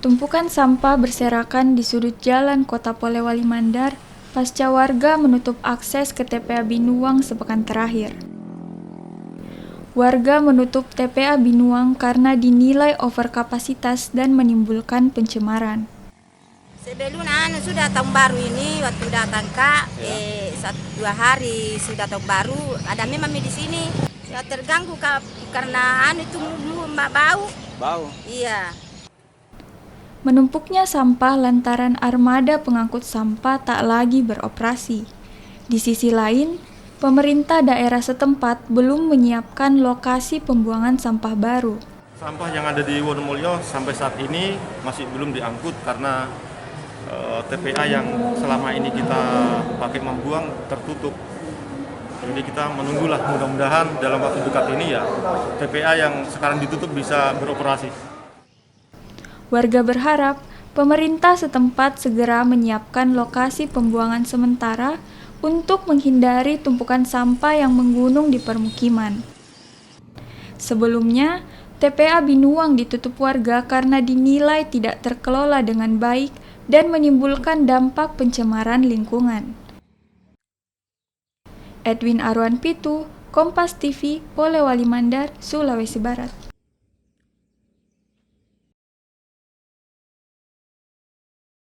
Tumpukan sampah berserakan di sudut jalan Kota Polewali Mandar pasca warga menutup akses ke TPA Binuang sepekan terakhir. Warga menutup TPA Binuang karena dinilai overkapasitas dan menimbulkan pencemaran. Sebelum sudah tahun baru ini waktu datang Kak, 1-2 hari sudah tahun baru ada memang di sini. Ya terganggu Kak karena itu bau. Bau. Iya. Menumpuknya sampah lantaran armada pengangkut sampah tak lagi beroperasi. Di sisi lain, pemerintah daerah setempat belum menyiapkan lokasi pembuangan sampah baru. Sampah yang ada di Wonomulyo sampai saat ini masih belum diangkut karena TPA yang selama ini kita pakai membuang tertutup. Jadi kita menunggulah, mudah-mudahan dalam waktu dekat ini ya TPA yang sekarang ditutup bisa beroperasi. Warga berharap pemerintah setempat segera menyiapkan lokasi pembuangan sementara untuk menghindari tumpukan sampah yang menggunung di permukiman. Sebelumnya, TPA Binuang ditutup warga karena dinilai tidak terkelola dengan baik dan menimbulkan dampak pencemaran lingkungan. Edwin Arwan Pitu, Kompas TV, Polewali Mandar, Sulawesi Barat.